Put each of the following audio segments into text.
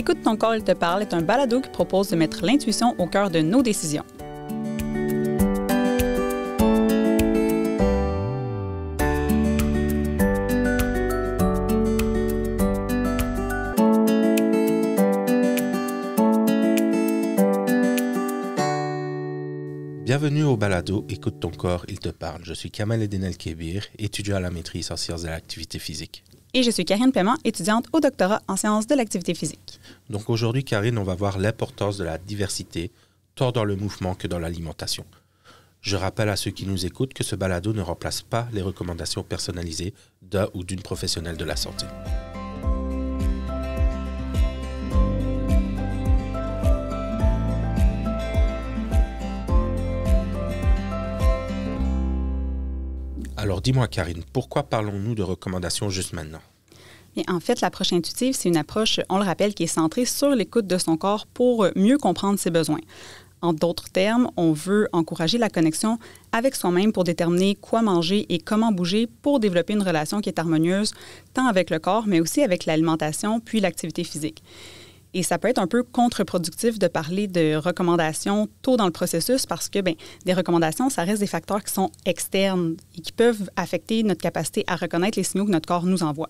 Écoute ton corps, il te parle est un balado qui propose de mettre l'intuition au cœur de nos décisions. Bienvenue au balado Écoute ton corps, il te parle. Je suis Kamal Eddin El-Kébir, étudiant à la maîtrise en sciences de l'activité physique. Et je suis Karine Paiement, étudiante au doctorat en sciences de l'activité physique. Donc aujourd'hui, Karine, on va voir l'importance de la diversité, tant dans le mouvement que dans l'alimentation. Je rappelle à ceux qui nous écoutent que ce balado ne remplace pas les recommandations personnalisées d'un ou d'une professionnelle de la santé. Alors dis-moi Karine, pourquoi parlons-nous de recommandations juste maintenant? Bien, en fait, l'approche intuitive, c'est une approche, on le rappelle, qui est centrée sur l'écoute de son corps pour mieux comprendre ses besoins. En d'autres termes, on veut encourager la connexion avec soi-même pour déterminer quoi manger et comment bouger pour développer une relation qui est harmonieuse tant avec le corps, mais aussi avec l'alimentation puis l'activité physique. Et ça peut être un peu contre-productif de parler de recommandations tôt dans le processus parce que des recommandations, ça reste des facteurs qui sont externes et qui peuvent affecter notre capacité à reconnaître les signaux que notre corps nous envoie.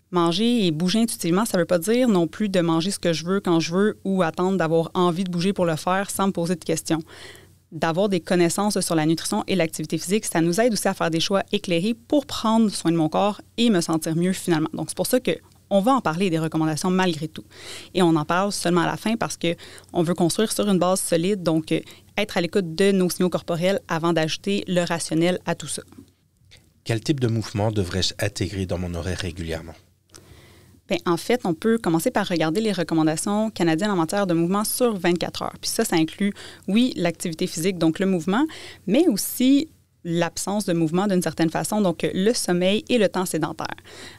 Manger et bouger intuitivement, ça ne veut pas dire non plus de manger ce que je veux quand je veux ou attendre d'avoir envie de bouger pour le faire sans me poser de questions. D'avoir des connaissances sur la nutrition et l'activité physique, ça nous aide aussi à faire des choix éclairés pour prendre soin de mon corps et me sentir mieux finalement. Donc, c'est pour ça qu'on va en parler des recommandations malgré tout. Et on en parle seulement à la fin parce qu'on veut construire sur une base solide, donc être à l'écoute de nos signaux corporels avant d'ajouter le rationnel à tout ça. Quel type de mouvement devrais-je intégrer dans mon horaire régulièrement? Bien, en fait, on peut commencer par regarder les recommandations canadiennes en matière de mouvement sur 24 heures. Puis ça inclut, oui, l'activité physique, donc le mouvement, mais aussi l'absence de mouvement d'une certaine façon, donc le sommeil et le temps sédentaire.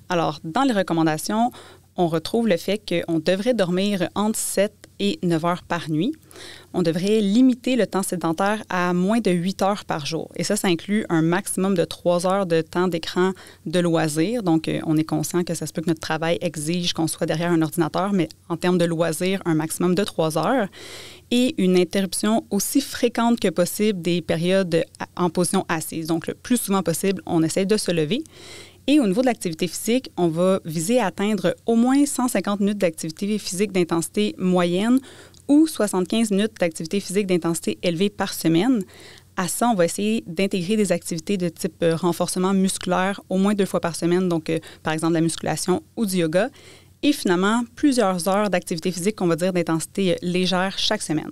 Alors, dans les recommandations, on retrouve le fait qu'on devrait dormir entre 7 et 9 heures par nuit. On devrait limiter le temps sédentaire à moins de 8 heures par jour. Et ça inclut un maximum de 3 heures de temps d'écran de loisirs. Donc, on est conscient que ça se peut que notre travail exige qu'on soit derrière un ordinateur, mais en termes de loisirs, un maximum de 3 heures. Et une interruption aussi fréquente que possible des périodes en position assise. Donc, le plus souvent possible, on essaie de se lever. Et au niveau de l'activité physique, on va viser à atteindre au moins 150 minutes d'activité physique d'intensité moyenne ou 75 minutes d'activité physique d'intensité élevée par semaine. À ça, on va essayer d'intégrer des activités de type renforcement musculaire au moins 2 fois par semaine, donc par exemple la musculation ou du yoga. Et finalement, plusieurs heures d'activité physique, on va dire d'intensité légère chaque semaine.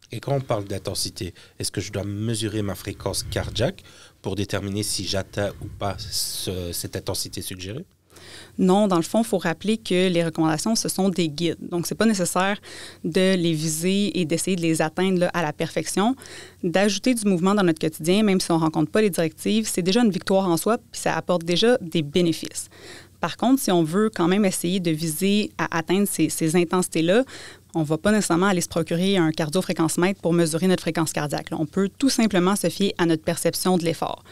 Et quand on parle d'intensité, est-ce que je dois mesurer ma fréquence cardiaque pour déterminer si j'atteins ou pas cette intensité suggérée? Non, dans le fond, il faut rappeler que les recommandations, ce sont des guides. Donc, ce n'est pas nécessaire de les viser et d'essayer de les atteindre là, à la perfection. D'ajouter du mouvement dans notre quotidien, même si on ne rencontre pas les directives, c'est déjà une victoire en soi, puis ça apporte déjà des bénéfices. Par contre, si on veut quand même essayer de viser à atteindre ces intensités-là, on ne va pas nécessairement aller se procurer un cardio-fréquence-mètre pour mesurer notre fréquence cardiaque. Là, on peut tout simplement se fier à notre perception de l'effort.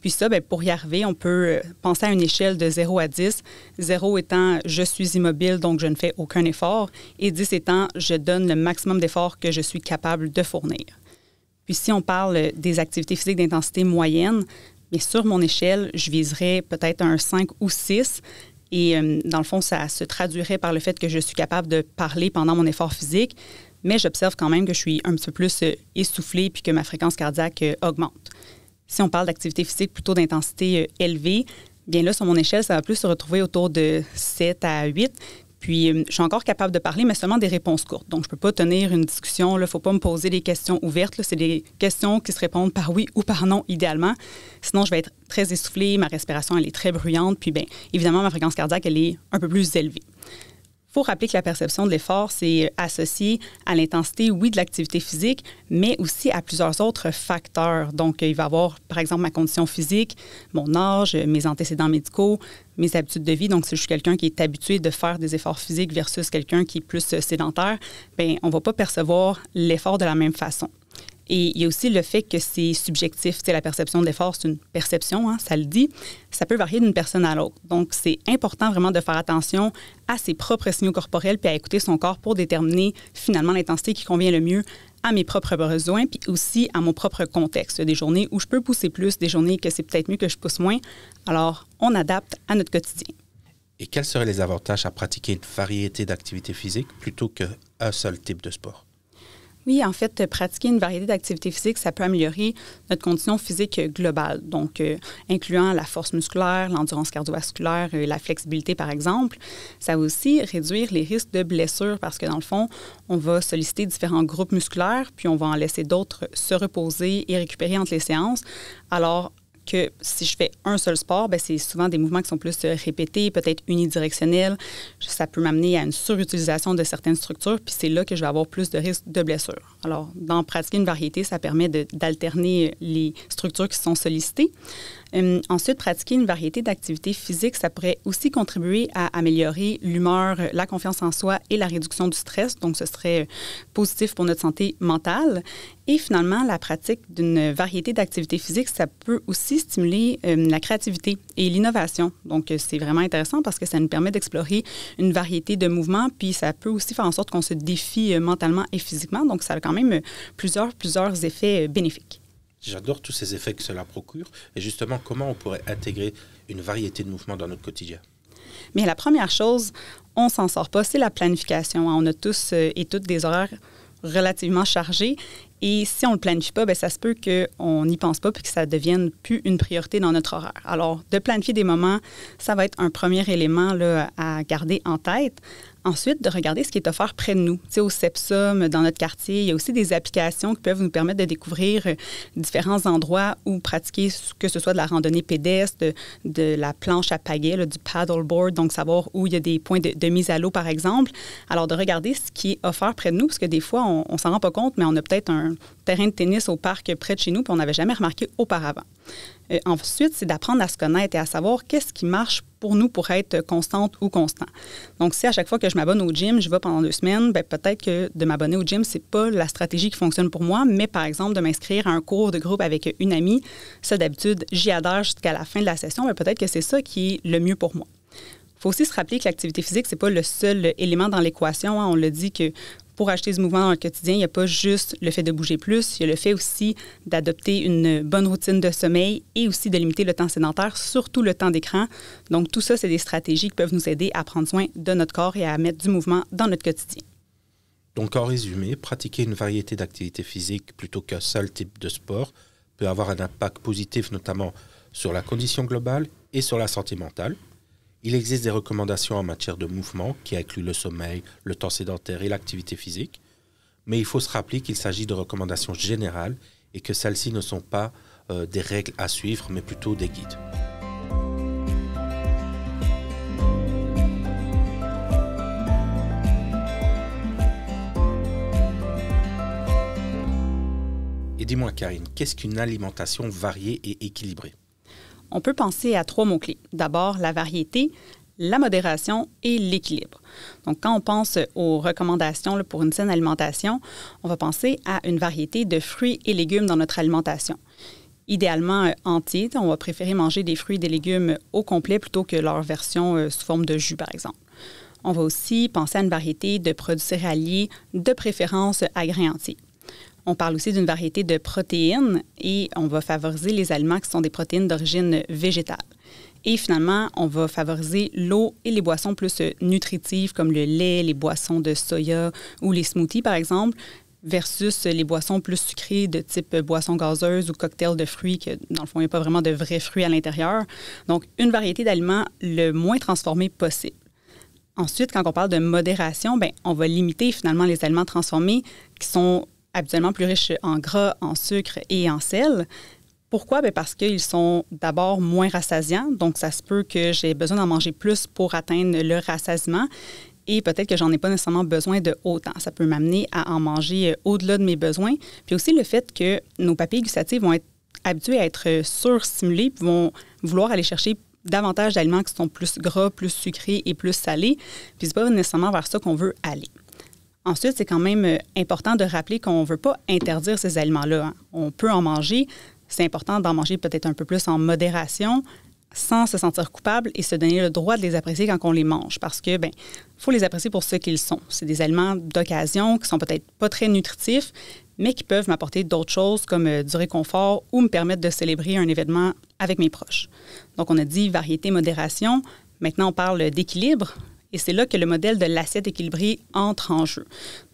Puis ça, pour y arriver, on peut penser à une échelle de 0 à 10. 0 étant « je suis immobile, donc je ne fais aucun effort » et 10 étant « je donne le maximum d'effort que je suis capable de fournir ». Puis si on parle des activités physiques d'intensité moyenne, bien, sur mon échelle, je viserais peut-être un 5 ou 6. Et dans le fond, ça se traduirait par le fait que je suis capable de parler pendant mon effort physique, mais j'observe quand même que je suis un petit peu plus essoufflée puis que ma fréquence cardiaque augmente. Si on parle d'activité physique plutôt d'intensité élevée, bien là, sur mon échelle, ça va plus se retrouver autour de 7 à 8. Puis, je suis encore capable de parler, mais seulement des réponses courtes. Donc, je ne peux pas tenir une discussion. Il ne faut pas me poser des questions ouvertes. Là. C'est des questions qui se répondent par oui ou par non, idéalement. Sinon, je vais être très essoufflée. Ma respiration, elle est très bruyante. Puis, bien, évidemment, ma fréquence cardiaque, elle est un peu plus élevée. Il faut rappeler que la perception de l'effort, c'est associé à l'intensité, oui, de l'activité physique, mais aussi à plusieurs autres facteurs. Donc, il va y avoir, par exemple, ma condition physique, mon âge, mes antécédents médicaux, mes habitudes de vie. Donc, si je suis quelqu'un qui est habitué de faire des efforts physiques versus quelqu'un qui est plus sédentaire, bien, on ne va pas percevoir l'effort de la même façon. Et il y a aussi le fait que c'est subjectif. Tu sais, la perception d'effort, c'est une perception, hein, ça le dit. Ça peut varier d'une personne à l'autre. Donc, c'est important vraiment de faire attention à ses propres signaux corporels puis à écouter son corps pour déterminer finalement l'intensité qui convient le mieux à mes propres besoins puis aussi à mon propre contexte. Il y a des journées où je peux pousser plus, des journées que c'est peut-être mieux que je pousse moins. Alors, on adapte à notre quotidien. Et quels seraient les avantages à pratiquer une variété d'activités physiques plutôt qu'un seul type de sport? Oui, en fait, pratiquer une variété d'activités physiques, ça peut améliorer notre condition physique globale, donc incluant la force musculaire, l'endurance cardiovasculaire, la flexibilité, par exemple. Ça va aussi réduire les risques de blessures parce que, dans le fond, on va solliciter différents groupes musculaires, puis on va en laisser d'autres se reposer et récupérer entre les séances. Alors, que si je fais un seul sport, bien, c'est souvent des mouvements qui sont plus répétés, peut-être unidirectionnels. Ça peut m'amener à une surutilisation de certaines structures, puis c'est là que je vais avoir plus de risques de blessure. Alors, dans pratiquer une variété, ça permet d'alterner les structures qui sont sollicitées. Ensuite, pratiquer une variété d'activités physiques, ça pourrait aussi contribuer à améliorer l'humeur, la confiance en soi et la réduction du stress. Donc, ce serait positif pour notre santé mentale. Et finalement, la pratique d'une variété d'activités physiques, ça peut aussi stimuler la créativité et l'innovation. Donc, c'est vraiment intéressant parce que ça nous permet d'explorer une variété de mouvements, puis ça peut aussi faire en sorte qu'on se défie mentalement et physiquement. Donc, ça a quand même plusieurs effets bénéfiques. J'adore tous ces effets que cela procure. Et justement, comment on pourrait intégrer une variété de mouvements dans notre quotidien? Mais la première chose, on ne s'en sort pas, c'est la planification. On a tous et toutes des horaires relativement chargés. Et si on ne le planifie pas, bien, ça se peut qu'on n'y pense pas puis que ça ne devienne plus une priorité dans notre horaire. Alors, de planifier des moments, ça va être un premier élément là, à garder en tête. Ensuite, de regarder ce qui est offert près de nous. Tu sais, au Sepsum, dans notre quartier, il y a aussi des applications qui peuvent nous permettre de découvrir différents endroits où pratiquer, que ce soit de la randonnée pédestre, de la planche à pagaie, là, du paddleboard, donc savoir où il y a des points de mise à l'eau, par exemple. Alors, de regarder ce qui est offert près de nous, parce que des fois, on ne s'en rend pas compte, mais on a peut-être un terrain de tennis au parc près de chez nous, puis on n'avait jamais remarqué auparavant. Ensuite, c'est d'apprendre à se connaître et à savoir qu'est-ce qui marche pour nous pour être constante ou constant. Donc, si à chaque fois que je m'abonne au gym, je vais pendant 2 semaines, bien, peut-être que de m'abonner au gym, c'est pas la stratégie qui fonctionne pour moi, mais par exemple, de m'inscrire à un cours de groupe avec une amie, ça, d'habitude, j'y adhère jusqu'à la fin de la session, mais peut-être que c'est ça qui est le mieux pour moi. Il faut aussi se rappeler que l'activité physique, c'est pas le seul élément dans l'équation. Hein. On l'a dit que pour acheter du mouvement dans le quotidien, il n'y a pas juste le fait de bouger plus, il y a le fait aussi d'adopter une bonne routine de sommeil et aussi de limiter le temps sédentaire, surtout le temps d'écran. Donc, tout ça, c'est des stratégies qui peuvent nous aider à prendre soin de notre corps et à mettre du mouvement dans notre quotidien. Donc, en résumé, pratiquer une variété d'activités physiques plutôt qu'un seul type de sport peut avoir un impact positif, notamment sur la condition globale et sur la santé mentale. Il existe des recommandations en matière de mouvement qui incluent le sommeil, le temps sédentaire et l'activité physique. Mais il faut se rappeler qu'il s'agit de recommandations générales et que celles-ci ne sont pas des règles à suivre, mais plutôt des guides. Et dis-moi, Karine, qu'est-ce qu'une alimentation variée et équilibrée? On peut penser à 3 mots-clés. D'abord, la variété, la modération et l'équilibre. Donc, quand on pense aux recommandations là, pour une saine alimentation, on va penser à une variété de fruits et légumes dans notre alimentation. Idéalement entiers, on va préférer manger des fruits et des légumes au complet plutôt que leur version sous forme de jus, par exemple. On va aussi penser à une variété de produits céréaliers, de préférence à grains entiers. On parle aussi d'une variété de protéines et on va favoriser les aliments qui sont des protéines d'origine végétale. Et finalement, on va favoriser l'eau et les boissons plus nutritives comme le lait, les boissons de soya ou les smoothies, par exemple, versus les boissons plus sucrées de type boisson gazeuse ou cocktail de fruits, que dans le fond, il n'y a pas vraiment de vrais fruits à l'intérieur. Donc, une variété d'aliments le moins transformés possible. Ensuite, quand on parle de modération, bien, on va limiter finalement les aliments transformés qui sont habituellement plus riches en gras, en sucre et en sel. Pourquoi? Bien parce qu'ils sont d'abord moins rassasiants, donc ça se peut que j'ai besoin d'en manger plus pour atteindre le rassasiement et peut-être que j'en ai pas nécessairement besoin de autant. Ça peut m'amener à en manger au-delà de mes besoins. Puis aussi le fait que nos papilles gustatives vont être habituées à être surstimulées puis vont vouloir aller chercher davantage d'aliments qui sont plus gras, plus sucrés et plus salés. Puis c'est pas nécessairement vers ça qu'on veut aller. Ensuite, c'est quand même important de rappeler qu'on ne veut pas interdire ces aliments-là, hein. On peut en manger. C'est important d'en manger peut-être un peu plus en modération, sans se sentir coupable et se donner le droit de les apprécier quand on les mange. Parce que, faut les apprécier pour ce qu'ils sont. C'est des aliments d'occasion qui sont peut-être pas très nutritifs, mais qui peuvent m'apporter d'autres choses comme du réconfort ou me permettre de célébrer un événement avec mes proches. Donc, on a dit variété, modération. Maintenant, on parle d'équilibre. Et c'est là que le modèle de l'assiette équilibrée entre en jeu.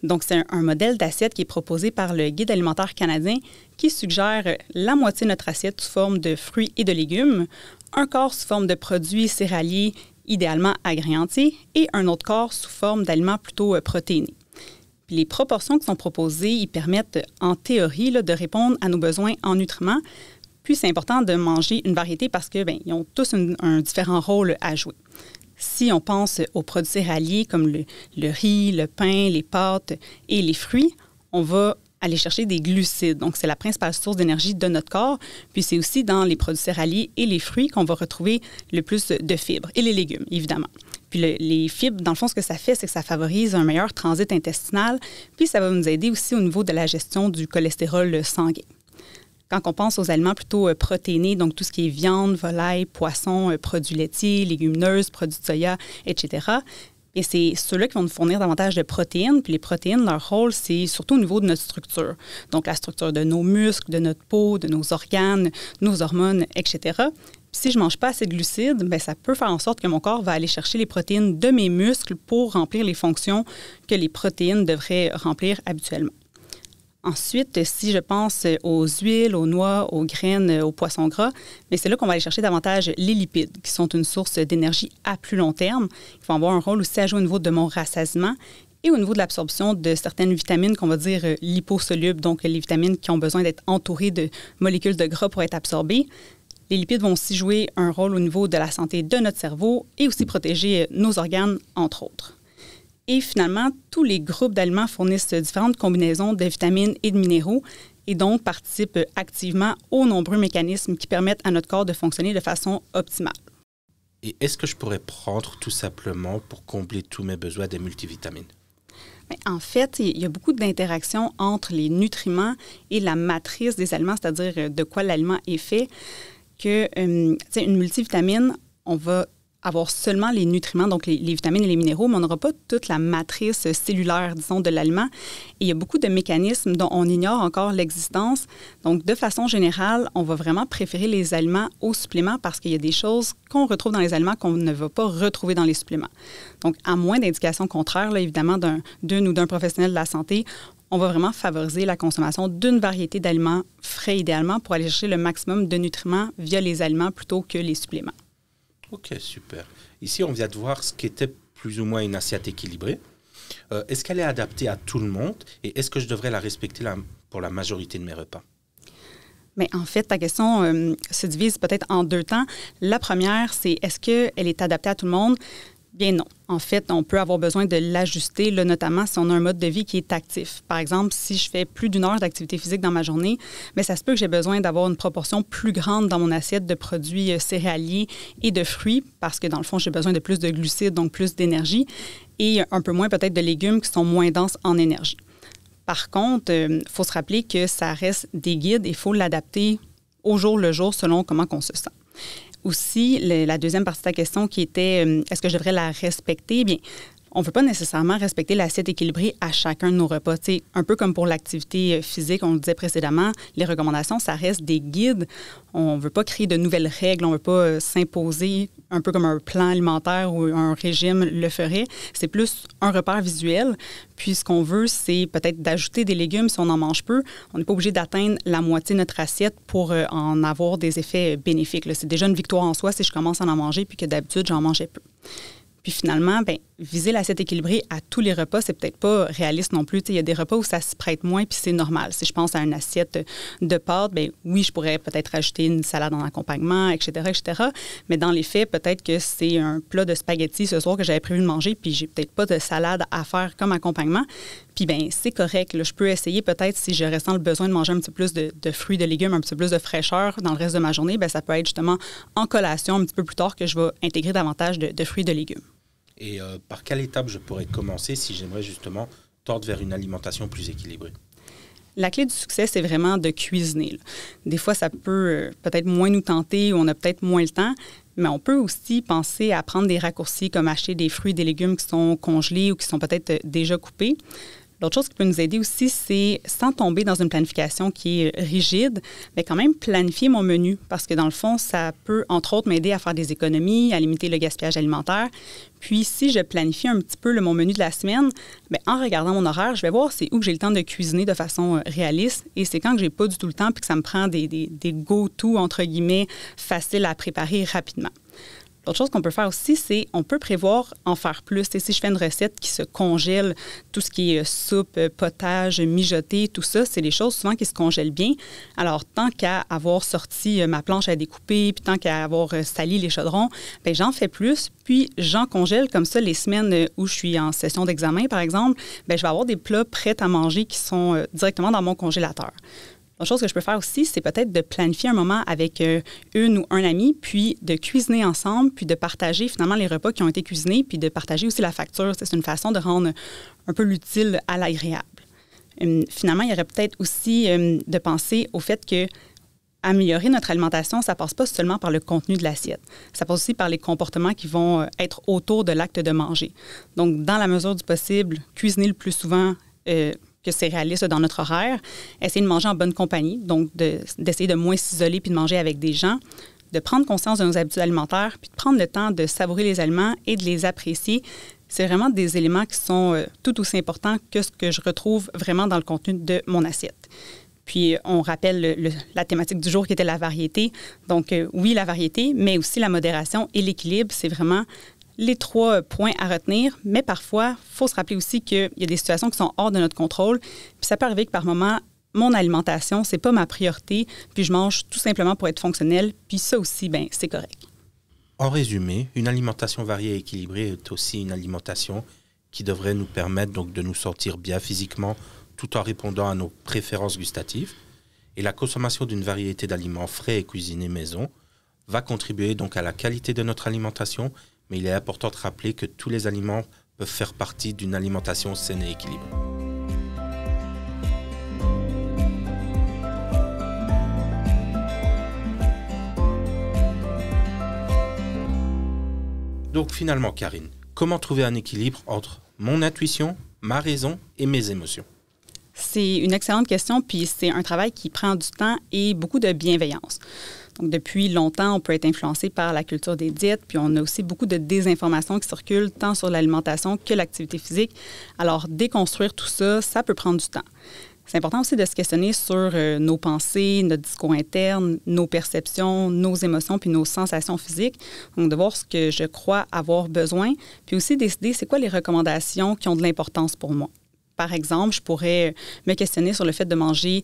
Donc, c'est un modèle d'assiette qui est proposé par le Guide alimentaire canadien qui suggère la moitié de notre assiette sous forme de fruits et de légumes, un quart sous forme de produits céréaliers, idéalement à grains entiers, et un autre quart sous forme d'aliments plutôt protéinés. Puis les proportions qui sont proposées, ils permettent en théorie de répondre à nos besoins en nutriments. Puis c'est important de manger une variété parce que ils ont tous un différent rôle à jouer. Si on pense aux produits céréaliers comme le riz, le pain, les pâtes et les fruits, on va aller chercher des glucides. Donc, c'est la principale source d'énergie de notre corps. Puis, c'est aussi dans les produits céréaliers et les fruits qu'on va retrouver le plus de fibres. Et les légumes, évidemment. Puis, les fibres, dans le fond, ce que ça fait, c'est que ça favorise un meilleur transit intestinal. Puis, ça va nous aider aussi au niveau de la gestion du cholestérol sanguin. Quand on pense aux aliments plutôt protéinés, donc tout ce qui est viande, volaille, poisson, produits laitiers, légumineuses, produits de soya, etc., et c'est ceux-là qui vont nous fournir davantage de protéines. Puis les protéines, leur rôle, c'est surtout au niveau de notre structure. Donc la structure de nos muscles, de notre peau, de nos organes, nos hormones, etc. Puis si je ne mange pas assez de glucides, ça peut faire en sorte que mon corps va aller chercher les protéines de mes muscles pour remplir les fonctions que les protéines devraient remplir habituellement. Ensuite, si je pense aux huiles, aux noix, aux graines, aux poissons gras, c'est là qu'on va aller chercher davantage les lipides, qui sont une source d'énergie à plus long terme. Ils vont avoir un rôle aussi à jouer au niveau de mon rassasiement et au niveau de l'absorption de certaines vitamines qu'on va dire liposolubles, donc les vitamines qui ont besoin d'être entourées de molécules de gras pour être absorbées. Les lipides vont aussi jouer un rôle au niveau de la santé de notre cerveau et aussi protéger nos organes, entre autres. Et finalement, tous les groupes d'aliments fournissent différentes combinaisons de vitamines et de minéraux et donc participent activement aux nombreux mécanismes qui permettent à notre corps de fonctionner de façon optimale. Et est-ce que je pourrais prendre tout simplement pour combler tous mes besoins des multivitamines? En fait, il y a beaucoup d'interactions entre les nutriments et la matrice des aliments, c'est-à-dire de quoi l'aliment est fait, que une multivitamine, on va avoir seulement les nutriments, donc les vitamines et les minéraux, mais on n'aura pas toute la matrice cellulaire, disons, de l'aliment. Et il y a beaucoup de mécanismes dont on ignore encore l'existence. Donc, de façon générale, on va vraiment préférer les aliments aux suppléments parce qu'il y a des choses qu'on retrouve dans les aliments qu'on ne va pas retrouver dans les suppléments. Donc, à moins d'indications contraires, là, évidemment, d'un ou d'un professionnel de la santé, on va vraiment favoriser la consommation d'une variété d'aliments frais idéalement pour aller chercher le maximum de nutriments via les aliments plutôt que les suppléments. OK, super. Ici, on vient de voir ce qu'était plus ou moins une assiette équilibrée. Est-ce qu'elle est adaptée à tout le monde et est-ce que je devrais la respecter pour la majorité de mes repas? Mais en fait, ta question se divise peut-être en deux temps. La première, c'est est-ce qu'elle est adaptée à tout le monde? Bien non. En fait, on peut avoir besoin de l'ajuster, là, notamment si on a un mode de vie qui est actif. Par exemple, si je fais plus d'1 heure d'activité physique dans ma journée, mais ça se peut que j'ai besoin d'avoir une proportion plus grande dans mon assiette de produits céréaliers et de fruits parce que, dans le fond, j'ai besoin de plus de glucides, donc plus d'énergie, et un peu moins peut-être de légumes qui sont moins denses en énergie. Par contre, il faut se rappeler que ça reste des guides et il faut l'adapter au jour le jour selon comment on se sent. Aussi, la deuxième partie de ta question qui était est-ce que je devrais la respecter? Bien, on ne veut pas nécessairement respecter l'assiette équilibrée à chacun de nos repas. T'sais, un peu comme pour l'activité physique, on le disait précédemment, les recommandations, ça reste des guides. On ne veut pas créer de nouvelles règles, on ne veut pas s'imposer un peu comme un plan alimentaire ou un régime le ferait. C'est plus un repère visuel. Puis ce qu'on veut, c'est peut-être d'ajouter des légumes si on en mange peu. On n'est pas obligé d'atteindre la moitié de notre assiette pour en avoir des effets bénéfiques. Là. C'est déjà une victoire en soi si je commence à en manger puis que d'habitude, j'en mangeais peu. Puis finalement, viser l'assiette équilibrée à tous les repas, c'est peut-être pas réaliste non plus. Il y a des repas où ça se prête moins, puis c'est normal. Si je pense à une assiette de pâtes, oui, je pourrais peut-être ajouter une salade en accompagnement, etc., etc. Mais dans les faits, peut-être que c'est un plat de spaghettis ce soir que j'avais prévu de manger, puis j'ai peut-être pas de salade à faire comme accompagnement. Puis c'est correct. Là, je peux essayer peut-être, si je ressens le besoin de manger un petit peu plus de fruits, de légumes, un petit peu plus de fraîcheur dans le reste de ma journée, ça peut être justement en collation un petit peu plus tard que je vais intégrer davantage de fruits, de légumes. Et par quelle étape je pourrais commencer si j'aimerais justement tordent vers une alimentation plus équilibrée? La clé du succès, c'est vraiment de cuisiner, là. Des fois, ça peut peut-être moins nous tenter ou on a peut-être moins le temps, mais on peut aussi penser à prendre des raccourcis comme acheter des fruits et des légumes qui sont congelés ou qui sont peut-être déjà coupés. L'autre chose qui peut nous aider aussi, c'est, sans tomber dans une planification qui est rigide, mais quand même planifier mon menu parce que dans le fond, ça peut, entre autres, m'aider à faire des économies, à limiter le gaspillage alimentaire. Puis, si je planifie un petit peu mon menu de la semaine, bien, en regardant mon horaire, je vais voir c'est où que j'ai le temps de cuisiner de façon réaliste et c'est quand que j'ai pas du tout le temps puis que ça me prend des go-to, entre guillemets, faciles à préparer rapidement. L'autre chose qu'on peut faire aussi, c'est on peut prévoir en faire plus. Et si je fais une recette qui se congèle, tout ce qui est soupe, potage, mijoté, tout ça, c'est des choses souvent qui se congèlent bien. Alors, tant qu'à avoir sorti ma planche à découper, puis tant qu'à avoir sali les chaudrons, bien, j'en fais plus, puis j'en congèle comme ça les semaines où je suis en session d'examen, par exemple, bien, je vais avoir des plats prêts à manger qui sont directement dans mon congélateur. Autre chose que je peux faire aussi, c'est peut-être de planifier un moment avec une ou un ami, puis de cuisiner ensemble, puis de partager finalement les repas qui ont été cuisinés, puis de partager aussi la facture. C'est une façon de rendre un peu l'utile à l'agréable. Finalement, il y aurait peut-être aussi de penser au fait que améliorer notre alimentation, ça passe pas seulement par le contenu de l'assiette. Ça passe aussi par les comportements qui vont être autour de l'acte de manger. Donc, dans la mesure du possible, cuisiner le plus souvent que c'est réaliste dans notre horaire, essayer de manger en bonne compagnie, donc d'essayer de moins s'isoler puis de manger avec des gens, de prendre conscience de nos habitudes alimentaires puis de prendre le temps de savourer les aliments et de les apprécier. C'est vraiment des éléments qui sont tout aussi importants que ce que je retrouve vraiment dans le contenu de mon assiette. Puis, on rappelle la thématique du jour qui était la variété. Donc, oui, la variété, mais aussi la modération et l'équilibre, c'est vraiment les 3 points à retenir, mais parfois, il faut se rappeler aussi qu'il y a des situations qui sont hors de notre contrôle. Puis ça peut arriver que par moment, mon alimentation, c'est pas ma priorité, puis je mange tout simplement pour être fonctionnel, puis ça aussi, bien, c'est correct. En résumé, une alimentation variée et équilibrée est aussi une alimentation qui devrait nous permettre donc de nous sentir bien physiquement tout en répondant à nos préférences gustatives. Et la consommation d'une variété d'aliments frais et cuisinés maison va contribuer donc à la qualité de notre alimentation, mais il est important de rappeler que tous les aliments peuvent faire partie d'une alimentation saine et équilibrée. Donc finalement, Karine, comment trouver un équilibre entre mon intuition, ma raison et mes émotions? C'est une excellente question, puis c'est un travail qui prend du temps et beaucoup de bienveillance. Donc, depuis longtemps, on peut être influencé par la culture des diètes, puis on a aussi beaucoup de désinformation qui circule tant sur l'alimentation que l'activité physique. Alors, déconstruire tout ça, ça peut prendre du temps. C'est important aussi de se questionner sur nos pensées, notre discours interne, nos perceptions, nos émotions, puis nos sensations physiques. Donc, de voir ce que je crois avoir besoin, puis aussi décider c'est quoi les recommandations qui ont de l'importance pour moi. Par exemple, je pourrais me questionner sur le fait de manger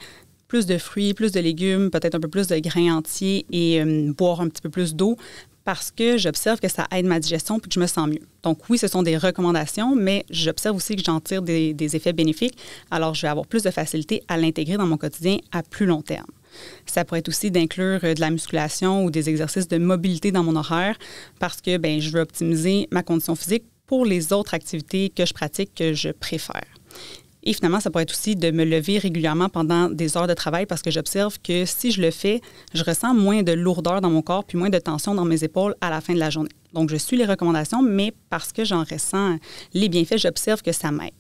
plus de fruits, plus de légumes, peut-être un peu plus de grains entiers et boire un petit peu plus d'eau parce que j'observe que ça aide ma digestion puis que je me sens mieux. Donc oui, ce sont des recommandations, mais j'observe aussi que j'en tire des effets bénéfiques. Alors, je vais avoir plus de facilité à l'intégrer dans mon quotidien à plus long terme. Ça pourrait être aussi d'inclure de la musculation ou des exercices de mobilité dans mon horaire parce que je veux optimiser ma condition physique pour les autres activités que je pratique que je préfère. Et finalement, ça pourrait être aussi de me lever régulièrement pendant des heures de travail parce que j'observe que si je le fais, je ressens moins de lourdeur dans mon corps puis moins de tension dans mes épaules à la fin de la journée. Donc, je suis les recommandations, mais parce que j'en ressens les bienfaits, j'observe que ça m'aide.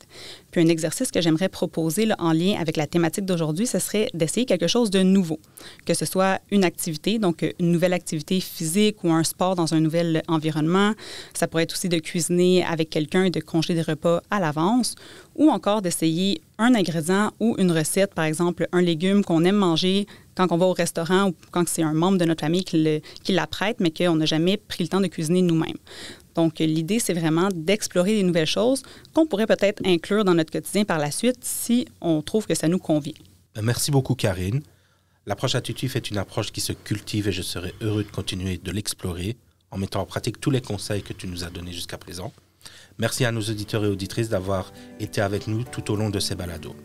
Puis, un exercice que j'aimerais proposer là, en lien avec la thématique d'aujourd'hui, ce serait d'essayer quelque chose de nouveau, que ce soit une activité, donc une nouvelle activité physique ou un sport dans un nouvel environnement. Ça pourrait être aussi de cuisiner avec quelqu'un et de congeler des repas à l'avance ou encore d'essayer un ingrédient ou une recette, par exemple un légume qu'on aime manger quand on va au restaurant ou quand c'est un membre de notre famille qui l'apprête, mais qu'on n'a jamais pris le temps de cuisiner nous-mêmes. Donc, l'idée, c'est vraiment d'explorer des nouvelles choses qu'on pourrait peut-être inclure dans notre quotidien par la suite si on trouve que ça nous convient. Merci beaucoup, Karine. L'approche intuitive est une approche qui se cultive et je serai heureux de continuer de l'explorer en mettant en pratique tous les conseils que tu nous as donnés jusqu'à présent. Merci à nos auditeurs et auditrices d'avoir été avec nous tout au long de ces balados.